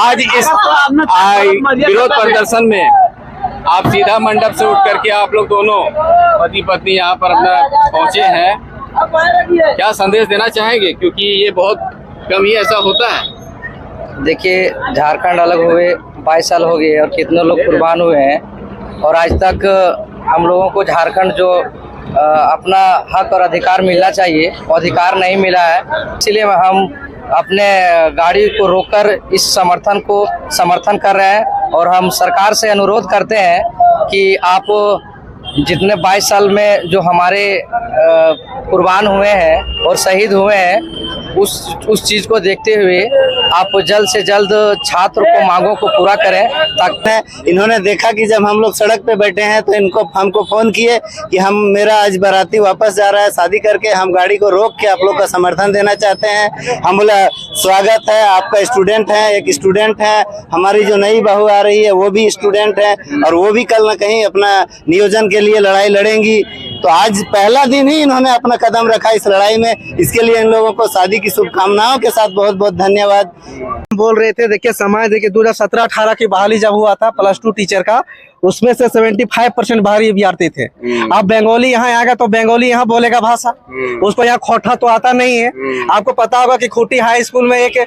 आज इस विरोध प्रदर्शन में आप सीधा मंडप से उठ करके आप लोग दोनों पति पत्नी यहाँ पर अपना पहुँचे हैं, क्या संदेश देना चाहेंगे? क्योंकि ये बहुत कम ही ऐसा होता है। देखिए, झारखंड अलग हुए 22 साल हो गए और कितने लोग कुर्बान हुए हैं और आज तक हम लोगों को झारखंड जो अपना हक और अधिकार मिलना चाहिए वो अधिकार नहीं मिला है। इसलिए हम अपने गाड़ी को रोककर इस समर्थन कर रहे हैं और हम सरकार से अनुरोध करते हैं कि आप जितने 22 साल में जो हमारे कुर्बान हुए हैं और शहीद हुए हैं उस चीज को देखते हुए आप जल्द से जल्द छात्र को मांगों को पूरा करें। ताकि इन्होंने देखा कि जब हम लोग सड़क पे बैठे हैं तो हमको फोन किए कि मेरा आज बाराती वापस जा रहा है शादी करके, हम गाड़ी को रोक के आप लोग का समर्थन देना चाहते हैं। हम बोला स्वागत है, आपका स्टूडेंट है, एक स्टूडेंट है, हमारी जो नई बहू आ रही है वो भी स्टूडेंट है और वो भी कल न कहीं अपना नियोजन के लिए लड़ाई लड़ेंगी। तो आज पहला दिन ही इन्होंने अपना कदम रखा इस लड़ाई में, इसके लिए इन लोगों को शादी की शुभकामनाओं के साथ बहुत बहुत धन्यवाद। बोल रहे थे, देखिए समय देखिए 2017-18 की बहाली जब हुआ था +2 टीचर का, उसमें से 75% बाहरी अभ्यर्थी थे। अब बंगाली यहाँ आएगा तो बंगाली यहाँ बोलेगा भाषा, उसको यहाँ खोटा तो आता नहीं है। आपको पता होगा कि खूंटी हाई स्कूल में एक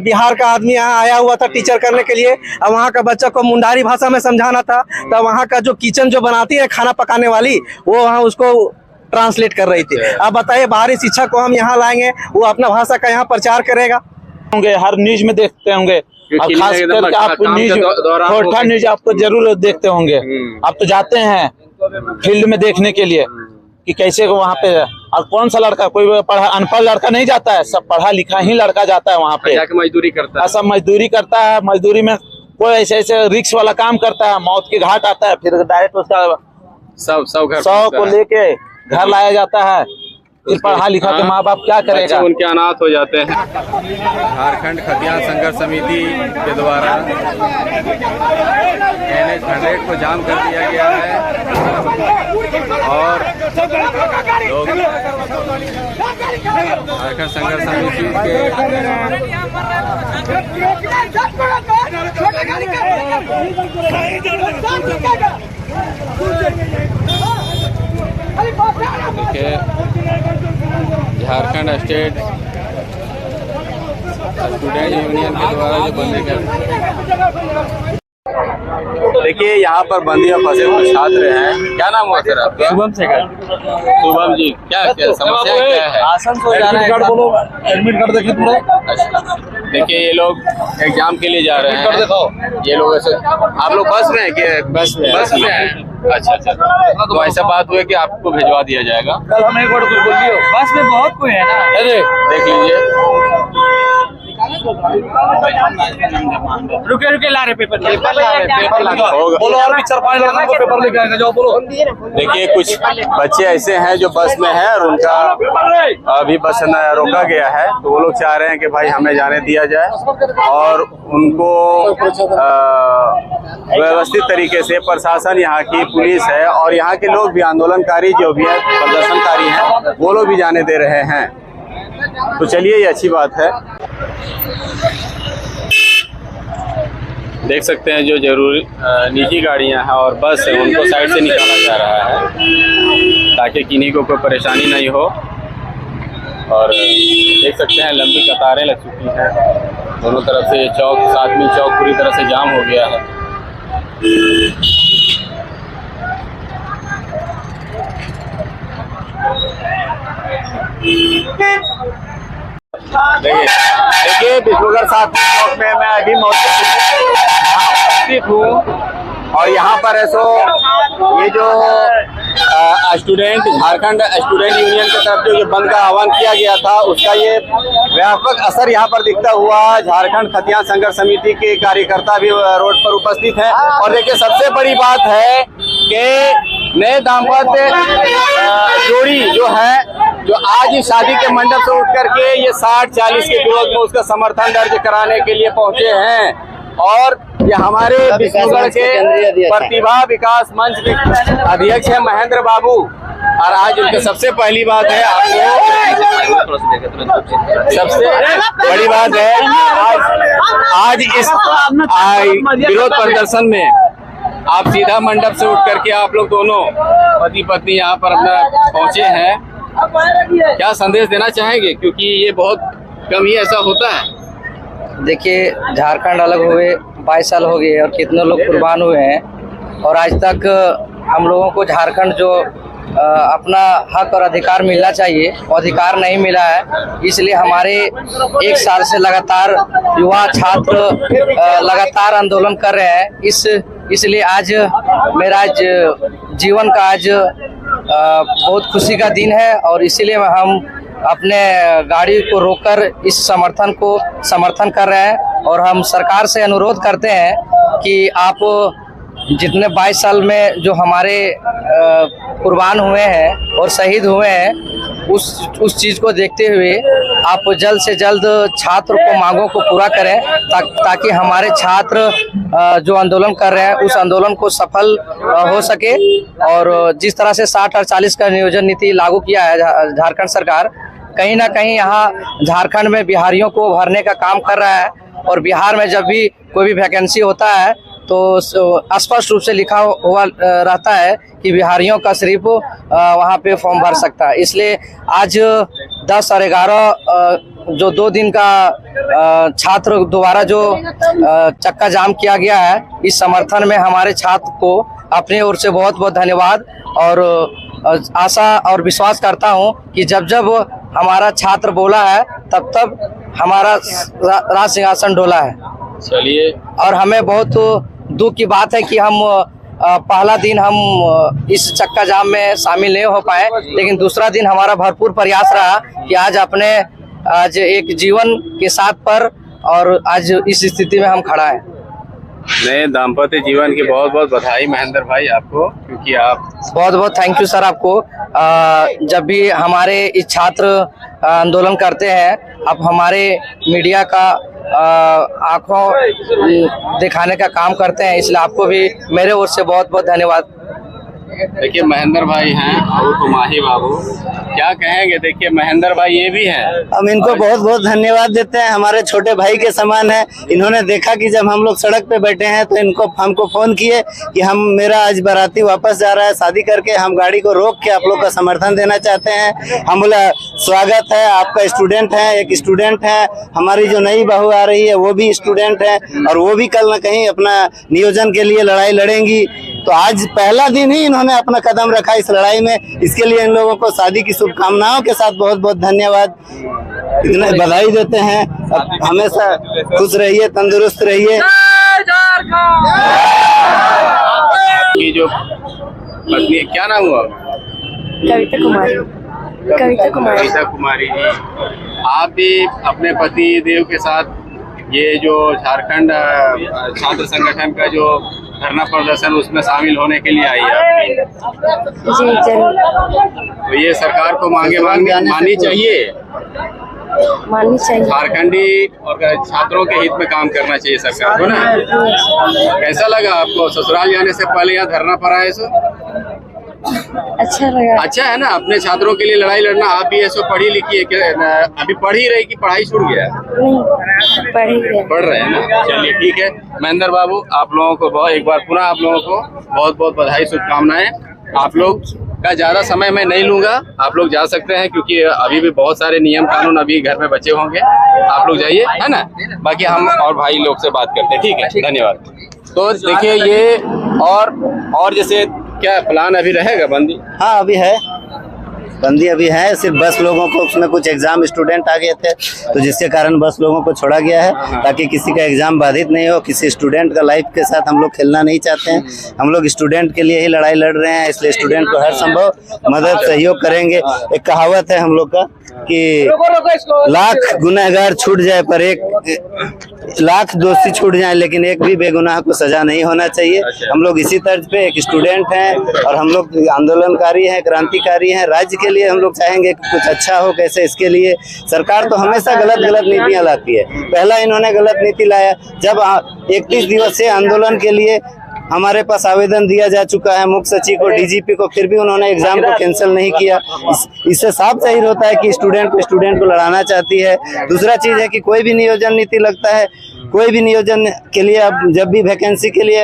बिहार का आदमी यहाँ आया हुआ था टीचर करने के लिए, अब वहाँ का बच्चा को मुंडारी भाषा में समझाना था, तो वहाँ का जो किचन जो बनाती है खाना पकाने वाली वो वहाँ उसको ट्रांसलेट कर रही थी। अब बताइए, बाहरी शिक्षक को हम यहाँ लाएंगे, वो अपना भाषा का यहाँ प्रचार करेगा। हर न्यूज में देखते होंगे, और खास करके आप खोटा न्यूज आपको जरूर देखते होंगे। आप तो जाते हैं फील्ड में देखने के लिए कि कैसे वहाँ पे, और कौन सा लड़का, कोई अनपढ़ लड़का नहीं जाता है, सब पढ़ा लिखा ही लड़का जाता है वहाँ पे, मजदूरी करता है, सब मजदूरी करता है। मजदूरी में कोई ऐसे रिक्स वाला काम करता है, मौत के घाट आता है, फिर डायरेक्ट उसका सब को लेके घर लाया जाता है। फिर पढ़ा लिखा के माँ बाप क्या करेगा, उनके अनाथ हो जाते हैं। झारखंड खतियान संघर्ष समिति के द्वारा NH 100 को जाम कर दिया गया है और लोग झारखंड संघर्ष समिति के झारखंड स्टेट स्टूडेंट यूनियन के द्वारा जो बंदी कर, देखिए यहाँ पर बंदी में फंसे कुछ छात्र हैं। क्या नाम हुआ सर आपका? शुभम शेखर। शुभम जी, क्या समस्या क्या है? आसन हो जा रहा है, एडमिट कार्ड देखिए थोड़ा। देखिए ये लोग एग्जाम के लिए जा रहे हैं, ये लोग ऐसे, आप लोग बस में है कि बस में है? अच्छा, तो ऐसा बात हुई कि आपको भिजवा दिया जाएगा। कल हम एक बार कुछ बोल दियो, बस में बहुत कोई है ना, अरे देख लीजिए, रुके ला रहे पेपर बोलो, और भी 4-5 लोगों को पेपर लेके आएंगे, जाओ बोलो। देखिए कुछ बच्चे ऐसे हैं जो बस में हैं और उनका अभी बस रोका गया है, तो वो लोग चाह रहे हैं कि भाई हमें जाने दिया जाए और उनको व्यवस्थित तरीके से प्रशासन, यहाँ की पुलिस है और यहाँ के लोग भी, आंदोलनकारी जो भी है, प्रदर्शनकारी हैं, वो लोग भी जाने दे रहे हैं। तो चलिए, ये अच्छी बात है। देख सकते हैं जो जरूरी निजी गाड़ियां हैं और बस है उनको साइड से निकाला जा रहा है ताकि किन्हीं को कोई परेशानी नहीं हो। और देख सकते हैं लंबी कतारें लग चुकी हैं दोनों तरफ से। ये चौक, सातवीं चौक पूरी तरह से जाम हो गया है। देखिए विष्णुगढ़ सातवीं चौक में मैं अभी मौजूद हूँ और यहाँ पर है सो ये जो स्टूडेंट, झारखंड स्टूडेंट यूनियन की तरफ जो बंद का आह्वान किया गया था उसका ये व्यापक असर यहाँ पर दिखता हुआ। झारखंड खतियान संघर्ष समिति के कार्यकर्ता भी रोड पर उपस्थित हैं। और देखिए सबसे बड़ी बात है कि नए दाम्पत्य जोड़ी जो है, जो आज इस शादी के मंडप से उठ करके ये 60-40 के विरोध में उसका समर्थन दर्ज कराने के लिए पहुंचे हैं। और ये हमारे विष्णुगढ़ के प्रतिभा विकास मंच के अध्यक्ष है महेंद्र बाबू, और आज उनके सबसे पहली बात है आपको, सबसे बड़ी बात है आज इस विरोध प्रदर्शन में आप सीधा मंडप से उठ करके आप लोग दोनों पति पत्नी यहाँ पर अपना पहुँचे हैं, क्या संदेश देना चाहेंगे? क्योंकि ये बहुत कम ही ऐसा होता है। देखिए, झारखंड अलग हुए 22 साल हो गए और कितने लोग कुर्बान हुए हैं और आज तक हम लोगों को झारखंड जो अपना हक और अधिकार मिलना चाहिए वो अधिकार नहीं मिला है। इसलिए हमारे 1 साल से लगातार युवा छात्र लगातार आंदोलन कर रहे हैं। इसलिए आज मेरा जीवन का आज बहुत खुशी का दिन है और इसीलिए हम अपने गाड़ी को रोककर इस समर्थन कर रहे हैं और हम सरकार से अनुरोध करते हैं कि आप जितने 22 साल में जो हमारे कुर्बान हुए हैं और शहीद हुए हैं उस चीज़ को देखते हुए आप जल्द से जल्द छात्र को मांगों को पूरा करें ताकि हमारे छात्र जो आंदोलन कर रहे हैं उस आंदोलन को सफल हो सके। और जिस तरह से 60 और 40 का नियोजन नीति लागू किया है झारखंड सरकार, कहीं ना कहीं यहाँ झारखंड में बिहारियों को भरने का काम कर रहा है और बिहार में जब भी कोई भी वैकेंसी होता है तो स्पष्ट रूप से लिखा हुआ रहता है कि बिहारियों का सिर्फ वहाँ पे फॉर्म भर सकता है। इसलिए आज 10 और 11 जो 2 दिन का छात्र दोबारा जो चक्का जाम किया गया है, इस समर्थन में हमारे छात्र को अपनी ओर से बहुत बहुत धन्यवाद और आशा और विश्वास करता हूँ कि जब जब हमारा छात्र बोला है तब हमारा राज सिंहासन डोला है। चलिए, और हमें बहुत दुख की बात है कि हम पहला दिन हम इस चक्का जाम में शामिल नहीं हो पाए, लेकिन दूसरा दिन हमारा भरपूर प्रयास रहा कि आज एक जीवन के साथ पर और आज इस स्थिति में हम खड़ा है। नए दाम्पत्य जीवन की बहुत बहुत बधाई महेंद्र भाई आपको, क्योंकि आप बहुत बहुत थैंक यू सर आपको। जब भी हमारे इस छात्र आंदोलन करते हैं, आप हमारे मीडिया का आंखों दिखाने का काम करते हैं, इसलिए आपको भी मेरे ओर से बहुत बहुत धन्यवाद। देखिए, महेंद्र भाई हैं और तो माही बाबू, क्या कहेंगे? देखिए, महेंद्र भाई ये भी हैं, हम इनको बहुत बहुत धन्यवाद देते हैं, हमारे छोटे भाई के समान है। इन्होंने देखा कि जब हम लोग सड़क पे बैठे हैं तो हमको फोन किए कि मेरा आज बाराती वापस जा रहा है शादी करके, हम गाड़ी को रोक के आप लोग का समर्थन देना चाहते हैं। हम बोला स्वागत है, आपका स्टूडेंट है, एक स्टूडेंट है, हमारी जो नई बहू आ रही है वो भी स्टूडेंट है और वो भी कल न कहीं अपना नियोजन के लिए लड़ाई लड़ेंगी। तो आज पहला दिन ही इन्होंने अपना कदम रखा इस लड़ाई में, इसके लिए इन लोगों को शादी की शुभकामनाओं के साथ बहुत बहुत धन्यवाद, इतने बधाई देते हैं। हमेशा खुश रहिए, तंदुरुस्त रहिए। ये जो पत्नी, क्या नाम हुआ? कविता कुमारी। कविता कुमारी जी, आप भी अपने पति देव के साथ ये जो झारखंड छात्र संगठन का जो धरना प्रदर्शन उसमें शामिल होने के लिए आई है? जी जरूर। तो ये सरकार को माननी चाहिए, झारखंडी और छात्रों के हित में काम करना चाहिए सरकार को ना। कैसा लगा आपको ससुराल जाने से पहले यहाँ धरना पर आए? सो अच्छा लगा। अच्छा है ना, अपने छात्रों के लिए लड़ाई लड़ना। आप भी ऐसे पढ़ी लिखी है क्या? अभी पढ़ ही रही कि पढ़ाई छूट गया? नहीं, पढ़ रहे हैं ना। चलिए ठीक है महेंद्र बाबू, आप लोगों को एक बार पुनः आप लोगों को बहुत बहुत बधाई, शुभकामनाएं। आप लोग का ज्यादा समय मैं नहीं लूंगा, आप लोग जा सकते हैं क्योंकि अभी भी बहुत सारे नियम कानून अभी घर में बचे होंगे। आप लोग जाइए, है ना। बाकी हम और भाई लोग से बात करते हैं, ठीक है, धन्यवाद। तो देखिए ये और जैसे क्या प्लान अभी रहेगा? बंदी? हाँ अभी है, बंदी अभी है, सिर्फ बस लोगों को उसमें कुछ एग्जाम स्टूडेंट आ गए थे तो जिसके कारण बस लोगों को छोड़ा गया है ताकि किसी का एग्जाम बाधित नहीं हो। किसी स्टूडेंट का लाइफ के साथ हम लोग खेलना नहीं चाहते हैं, हम लोग स्टूडेंट के लिए ही लड़ाई लड़ रहे हैं, इसलिए स्टूडेंट को हर संभव मदद सहयोग करेंगे। एक कहावत है हम लोग का कि लाख गुनहगार छूट जाए पर एक लाख दोषी छूट जाए लेकिन एक भी बेगुनाह को सजा नहीं होना चाहिए। हम लोग इसी तर्ज पे एक स्टूडेंट हैं और हम लोग आंदोलनकारी हैं, क्रांतिकारी हैं। राज्य के लिए हम लोग चाहेंगे कि कुछ अच्छा हो, कैसे इसके लिए सरकार तो हमेशा गलत नीतियां लाती है। पहला इन्होंने गलत नीति लाया जब 31 दिवसीय आंदोलन के लिए हमारे पास आवेदन दिया जा चुका है मुख्य सचिव को, डीजीपी को, फिर भी उन्होंने एग्जाम को कैंसिल नहीं किया। इससे साफ जाहिर होता है कि स्टूडेंट को लड़ाना चाहती है। दूसरा चीज है कि कोई भी नियोजन नीति लगता है, कोई भी नियोजन के लिए अब जब भी वैकेंसी के लिए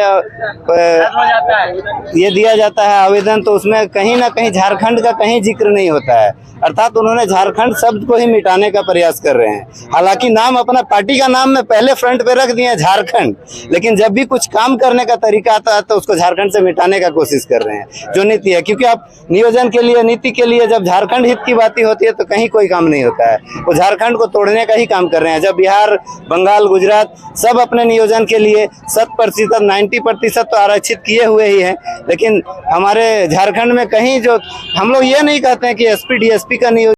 ये दिया जाता है आवेदन, तो उसमें कहीं ना कहीं झारखंड का कहीं जिक्र नहीं होता है, अर्थात उन्होंने झारखंड शब्द को ही मिटाने का प्रयास कर रहे हैं। हालांकि नाम अपना पार्टी का नाम में पहले फ्रंट पे रख दिए झारखंड, लेकिन जब भी कुछ काम करने का तरीका आता है तो उसको झारखंड से मिटाने का कोशिश कर रहे हैं जो नीति है। क्योंकि आप नियोजन के लिए, नीति के लिए जब झारखंड हित की बात होती है तो कहीं कोई काम नहीं होता है, वो झारखंड को तोड़ने का ही काम कर रहे हैं। जब बिहार, बंगाल, गुजरात सब अपने नियोजन के लिए 100%, 90% तो आरक्षित किए हुए ही हैं, लेकिन हमारे झारखंड में कहीं जो हम लोग ये नहीं कहते हैं कि एसपी डीएसपी का नियोजन,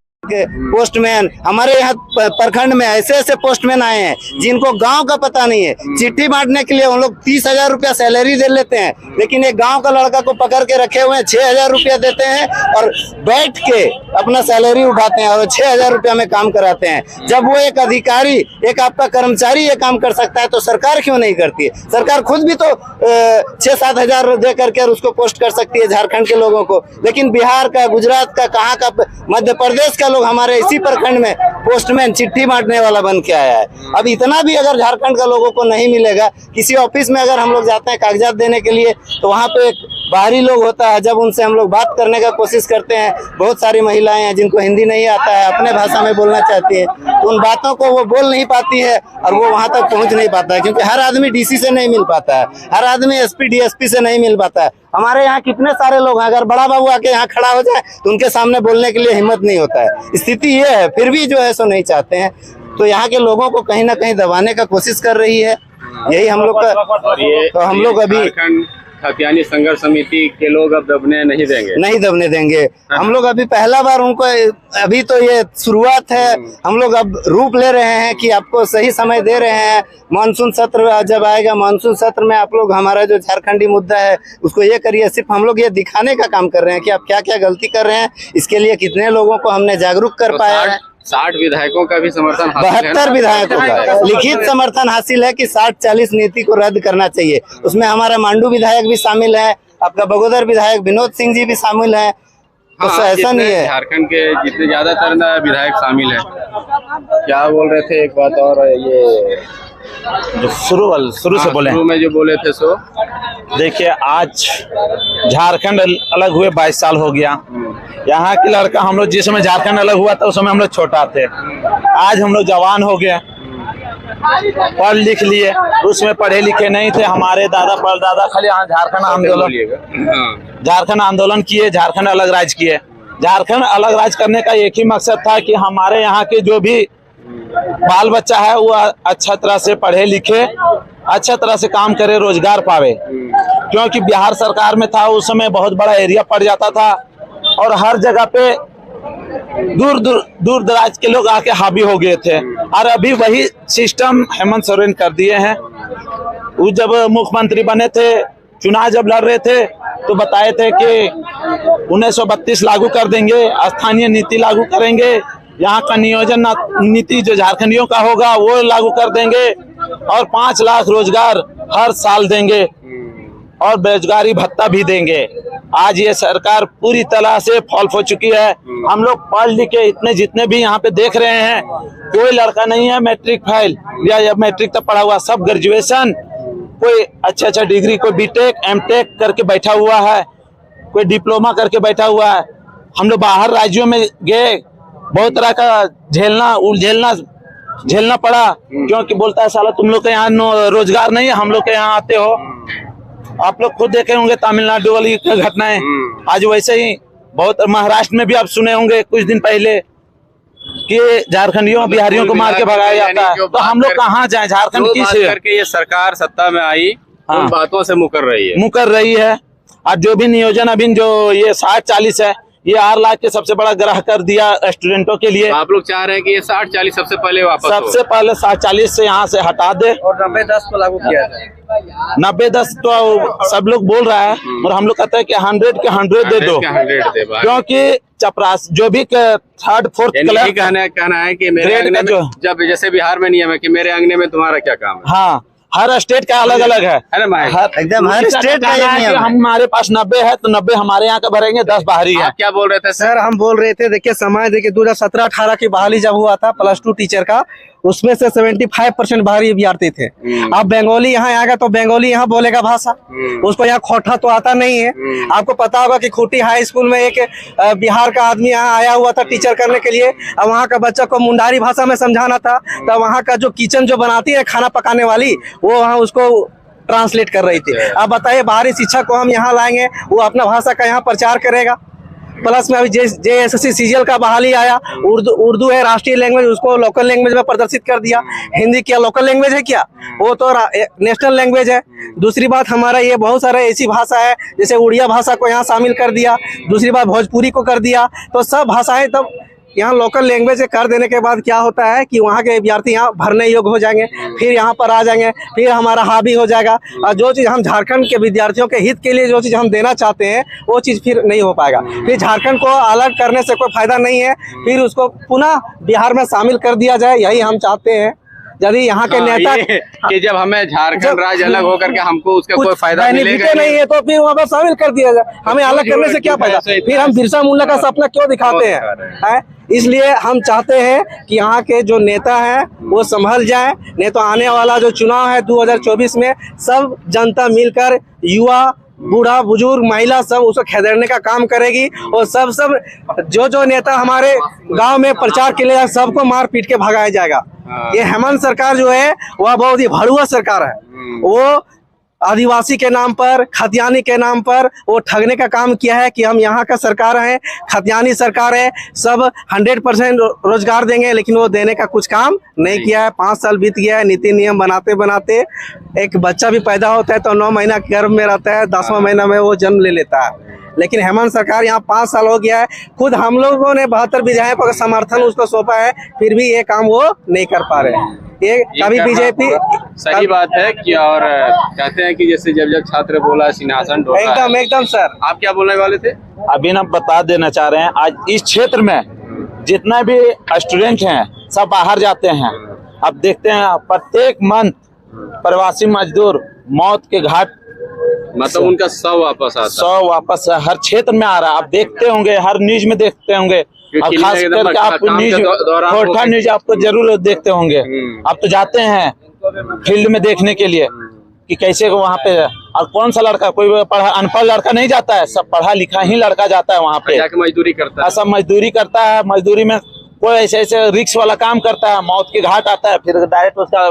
पोस्टमैन, हमारे यहाँ प्रखंड में ऐसे पोस्टमैन आए हैं जिनको गांव का पता नहीं है। चिट्ठी बांटने के लिए हम लोग 30,000 रुपया सैलरी दे लेते हैं, लेकिन एक गांव का लड़का को पकड़ के रखे हुए हैं, 6,000 रुपया देते हैं और बैठ के अपना सैलरी उठाते हैं और 6,000 रुपया में काम कराते हैं। जब वो एक अधिकारी, एक आपका कर्मचारी ये काम कर सकता है तो सरकार क्यों नहीं करती है? सरकार खुद भी तो 6-7 हजार दे करके उसको पोस्ट कर सकती है झारखंड के लोगों को, लेकिन बिहार का, गुजरात का, कहाँ का, मध्य प्रदेश का लोग हमारे इसी प्रखंड में पोस्टमैन चिट्ठी बांटने वाला बन के आया है। अब इतना भी अगर झारखंड का लोगों को नहीं मिलेगा, किसी ऑफिस में अगर हम लोग जाते हैं कागजात देने के लिए तो वहाँ पे एक बाहरी लोग होता है, जब उनसे हम लोग बात करने का कोशिश करते हैं, बहुत सारी महिलाएं हैं जिनको हिंदी नहीं आता है, अपने भाषा में बोलना चाहती है, तो उन बातों को वो बोल नहीं पाती है और वो वहाँ तक पहुँच नहीं पाता है, क्योंकि हर आदमी डीसी से नहीं मिल पाता है, हर आदमी एसपी डीएसपी से नहीं मिल पाता है। हमारे यहाँ कितने सारे लोग हैं, अगर बड़ा बाबू आके यहाँ खड़ा हो जाए तो उनके सामने बोलने के लिए हिम्मत नहीं होता है। स्थिति ये है, फिर भी जो है सो नहीं चाहते हैं, तो यहाँ के लोगों को कहीं ना कहीं दबाने का कोशिश कर रही है। यही हम लोग का, तो हम लोग अभी खतियानी संघर्ष समिति के लोग अब दबने नहीं देंगे। हम लोग अभी पहला बार उनको, अभी तो ये शुरुआत है, हम लोग अब रूप ले रहे हैं कि आपको सही समय दे रहे हैं। मानसून सत्र जब आएगा, मानसून सत्र में आप लोग हमारा जो झारखंडी मुद्दा है उसको ये करिए। सिर्फ हम लोग ये दिखाने का काम कर रहे हैं कि आप क्या क्या गलती कर रहे हैं, इसके लिए कितने लोगों को हमने जागरूक कर पाया है। 60 विधायकों का भी समर्थन, 72 विधायकों का लिखित समर्थन हासिल है कि 60-40 नीति को रद्द करना चाहिए। उसमें हमारा मांडू विधायक भी शामिल है, आपका बगोदर विधायक विनोद सिंह जी भी शामिल है। तो ऐसा नहीं है, झारखंड के जितने ज्यादातर विधायक शामिल है। क्या बोल रहे थे एक बात और, ये जो शुरू से बोले, शुरू में जो बोले थे सो देखिए, आज झारखंड अलग हुए 22 साल हो गया। यहाँ के लड़का, हम लोग जिस समय झारखंड अलग हुआ था उस समय हम लोग छोटा थे, आज हम लोग जवान हो गए, पढ़ लिख लिए। उसमें पढ़े लिखे नहीं थे, हमारे दादा परदादा खाली झारखंड आंदोलन किए, झारखंड अलग राज्य किए। झारखंड अलग राज्य करने का एक ही मकसद था कि हमारे यहाँ के जो भी बाल बच्चा है वो अच्छा तरह से पढ़े लिखे, अच्छा तरह से काम करे, रोजगार पावे। क्योंकि बिहार सरकार में था उस समय बहुत बड़ा एरिया पड़ जाता था और हर जगह पे दूर दराज के लोग आके हावी हो गए थे। और अभी वही सिस्टम हेमंत सोरेन कर दिए हैं। वो जब मुख्यमंत्री बने थे, चुनाव जब लड़ रहे थे तो बताए थे कि 1932 लागू कर देंगे, स्थानीय नीति लागू करेंगे, यहाँ का नियोजन नीति जो झारखंडियों का होगा वो लागू कर देंगे और 5 लाख रोजगार हर साल देंगे और बेरोजगारी भत्ता भी देंगे। आज ये सरकार पूरी तरह से फॉल्ट हो चुकी है। हम लोग पढ़ लिख के इतने जितने भी यहाँ पे देख रहे हैं, कोई लड़का नहीं है मैट्रिक फेल या मैट्रिक तक पढ़ा हुआ, सब ग्रेजुएशन, कोई अच्छा डिग्री, कोई बीटेक एमटेक करके बैठा हुआ है, कोई डिप्लोमा करके बैठा हुआ है। हम लोग बाहर राज्यों में गए, बहुत तरह का झेलना पड़ा, क्योंकि बोलता है साला तुम लोग के यहाँ रोजगार नहीं है, हम लोग के यहाँ आते हो। आप लोग खुद देखे होंगे तमिलनाडु वाली घटनाएं, आज वैसे ही बहुत महाराष्ट्र में भी आप सुने होंगे कुछ दिन पहले कि झारखंडियों बिहारियों को मार के भगाया जाता है। तो हम लोग कहाँ जाएं? झारखंड की करके ये सरकार सत्ता में आई, उन बातों से मुकर रही है। और जो भी नियोजन अभी जो ये 60-40 है, ये 8 लाख के सबसे बड़ा ग्राह कर दिया स्टूडेंटों के लिए। आप लोग चाह रहे हैं कि ये 60-40 सबसे पहले वापस, सबसे पहले 60-40 से यहाँ से हटा दे और 90-10 को लागू किया जाए। 90-10 तो सब लोग बोल रहा है, और हम लोग कहते हैं कि 100 के 100 दे दो, क्योंकि चपरास जो भी 3rd 4th कहना है कि मेरे अंगने में, जब जैसे बिहार में नियम है कि मेरे अंगने में तुम्हारा क्या काम है। हाँ, हर स्टेट का अलग अलग है। है ना भाई? एकदम हर स्टेट का ये कहना है कि नियम है। हमारे पास 90 है तो 90 हमारे यहाँ का भरेंगे, 10 बाहरी है। आप क्या बोल रहे थे सर? सर हम बोल रहे थे, देखिए समाज, देखिए 2017-18 की बहाली जब हुआ था प्लस 2 टीचर का, उसमें से 75% बाहरी विद्यार्थी थे। अब बंगाली यहाँ आएगा तो बंगाली यहाँ बोलेगा भाषा, उसको यहाँ खोटा तो आता नहीं है। आपको पता होगा कि खूंटी हाई स्कूल में एक बिहार का आदमी यहाँ आया हुआ था टीचर करने के लिए। अब वहाँ का बच्चा को मुंडारी भाषा में समझाना था, तो वहाँ का जो किचन जो बनाती है खाना पकाने वाली, वो वहाँ उसको ट्रांसलेट कर रही थी। अब बताइए बाहरी शिक्षक को हम यहाँ लाएंगे, वो अपना भाषा का यहाँ प्रचार करेगा। प्लस में अभी JSSC CGL का बहाली आया, उर्दू है राष्ट्रीय लैंग्वेज, उसको लोकल लैंग्वेज में प्रदर्शित कर दिया। हिंदी क्या लोकल लैंग्वेज है क्या? वो तो नेशनल लैंग्वेज है। दूसरी बात, हमारा ये बहुत सारे ऐसी भाषा है, जैसे उड़िया भाषा को यहाँ शामिल कर दिया, दूसरी बात भोजपुरी को कर दिया, तो सब भाषाएं तब यहाँ लोकल लैंग्वेज कर देने के बाद क्या होता है कि वहाँ के विद्यार्थी यहाँ भरने योग्य हो जाएंगे, फिर यहाँ पर आ जाएंगे, फिर हमारा हावी हो जाएगा। और जो चीज़ हम झारखंड के विद्यार्थियों के हित के लिए जो चीज़ हम देना चाहते हैं, वो चीज़ फिर नहीं हो पाएगा। फिर झारखंड को अलग करने से कोई फायदा नहीं है, फिर उसको पुनः बिहार में शामिल कर दिया जाए, यही हम चाहते हैं। यदि यहाँ के नेता कि जब हमें झारखंड राज्य अलग होकर के हमको उसका कोई फायदा मिलेगा नहीं है, तो फिर वहाँ पर शामिल कर दिया जाए। हमें अलग करने से क्या फायदा? फिर हम बिरसा मुंडा का सपना क्यों दिखाते हैं? इसलिए हम चाहते हैं कि यहाँ के जो नेता हैं वो संभल जाए, नहीं तो आने वाला जो चुनाव है 2024 में सब जनता मिलकर, युवा, बूढ़ा, बुजुर्ग, महिला, सब उसको खदेड़ने का काम करेगी। और सब जो नेता हमारे गांव में प्रचार के लिए सबको मार पीट के भगाया जाएगा। ये हेमंत सरकार जो है वह बहुत ही भड़ुआ सरकार है। वो आदिवासी के नाम पर, खतियानी के नाम पर वो ठगने का काम किया है कि हम यहाँ का सरकार है, खतियानी सरकार है, सब 100% रोजगार देंगे, लेकिन वो देने का कुछ काम नहीं किया है। 5 साल बीत गया है, नीति नियम बनाते बनाते एक बच्चा भी पैदा होता है तो 9 महीना गर्भ में रहता है, 10वां महीना में वो जन्म ले लेता है। लेकिन हेमंत सरकार यहाँ 5 साल हो गया है, खुद हम लोगों ने 72 विधायकों का समर्थन उसको सौंपा है, फिर भी ये काम वो नहीं कर पा रहे हैं। ये कभी बीजेपी सही बात है कि, और कहते हैं कि जैसे जब छात्र बोला सिंहासन ढोला। एकदम सर। आप क्या बोलने वाले थे? अभी ना बता देना चाह रहे हैं, आज इस क्षेत्र में जितना भी स्टूडेंट हैं सब बाहर जाते हैं। अब देखते हैं प्रत्येक मंथ प्रवासी मजदूर मौत के घाट, मतलब उनका 100 वापस आता है। 100 वापस हर क्षेत्र में आ रहा है। आप देखते होंगे, हर न्यूज में देखते होंगे, अब खास करके आप खोटा न्यूज आपको जरूर देखते होंगे। आप तो जाते हैं फील्ड में देखने के लिए कि कैसे वहाँ पे, और कौन सा लड़का, कोई अनपढ़ लड़का नहीं जाता है, सब पढ़ा लिखा ही लड़का जाता है वहाँ पे, जाके मजदूरी करता है। सब मजदूरी करता है। मजदूरी में कोई ऐसे रिक्स वाला काम करता है, मौत के घाट आता है, फिर डायरेक्ट उसका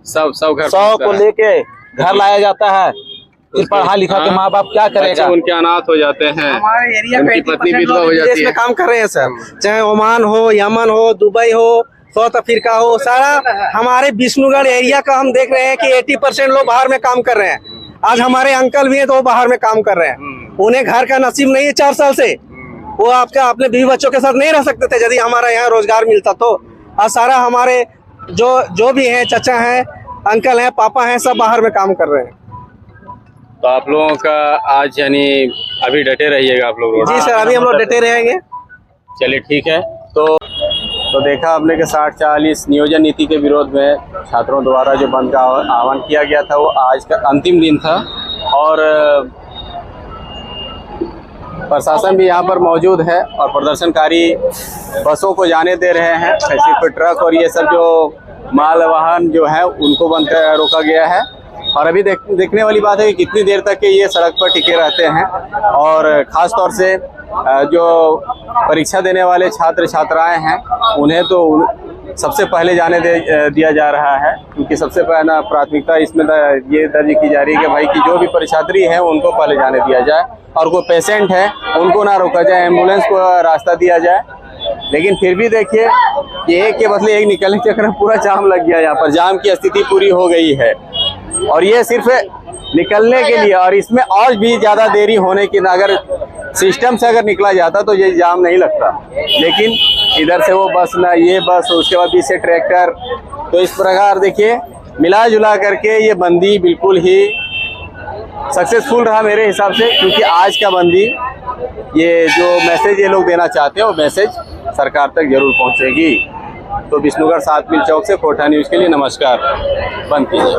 सब घर 100 को लेके घर लाया जाता है। फिर पढ़ा लिखा के माँ बाप क्या करेगा? उनके अनाथ हो जाते हैं, हमारे एरिया उनकी पत्नी विधवा हो जाती है। काम कर रहे हैं सर, चाहे ओमान हो, यमन हो, दुबई हो, साउथ अफ्रीका हो, सारा हमारे विष्णुगढ़ एरिया का हम देख रहे हैं कि 80% लोग बाहर में काम कर रहे हैं। आज हमारे अंकल भी हैं तो वो बाहर में काम कर रहे हैं, उन्हें घर का नसीब नहीं है 4 साल से। वो अपने बीवी बच्चों के साथ नहीं रह सकते थे यदि हमारा यहाँ रोजगार मिलता तो। आज सारा हमारे जो भी हैं, चचा हैं, अंकल हैं, पापा हैं, सब बाहर में काम कर रहे हैं। तो आप लोगों का आज यानी अभी डटे रहिएगा आप लोग? जी सर, अभी हम लोग डटे रहेंगे। चलिए ठीक है। तो देखा आपने कि 60-40 नियोजन नीति के विरोध में छात्रों द्वारा जो बंद का आह्वान किया गया था, वो आज का अंतिम दिन था। और प्रशासन भी यहाँ पर मौजूद है और प्रदर्शनकारी बसों को जाने दे रहे हैं। सिर्फ ट्रक और ये सब जो माल वाहन जो है उनको बंद रोका गया है। और अभी देखने वाली बात है कि कितनी देर तक के ये सड़क पर टिके रहते हैं। और ख़ास तौर से जो परीक्षा देने वाले छात्र छात्राएं हैं उन्हें तो सबसे पहले जाने दिया जा रहा है, क्योंकि सबसे पहला प्राथमिकता इसमें ये दर्ज की जा रही है कि भाई कि जो भी परीक्षार्थी हैं उनको पहले जाने दिया जाए, और कोई पेशेंट है उनको ना रोका जाए, एम्बुलेंस को रास्ता दिया जाए। लेकिन फिर भी देखिए कि एक के बदले एक निकलने के चक्कर में पूरा जाम लग गया। यहाँ पर जाम की स्थिति पूरी हो गई है, और ये सिर्फ निकलने के लिए, और इसमें और भी ज़्यादा देरी होने की, अगर सिस्टम से अगर निकला जाता तो ये जाम नहीं लगता। लेकिन इधर से वो बस, ना ये बस, उसके बाद पीछे ट्रैक्टर, तो इस प्रकार देखिए मिला जुला करके ये बंदी बिल्कुल ही सक्सेसफुल रहा मेरे हिसाब से। क्योंकि आज का बंदी, ये जो मैसेज ये लोग देना चाहते हैं वो मैसेज सरकार तक जरूर पहुंचेगी। तो विष्णुगढ़ 7 मील चौक से खोटा न्यूज़ के लिए नमस्कार। बंद कीजिए।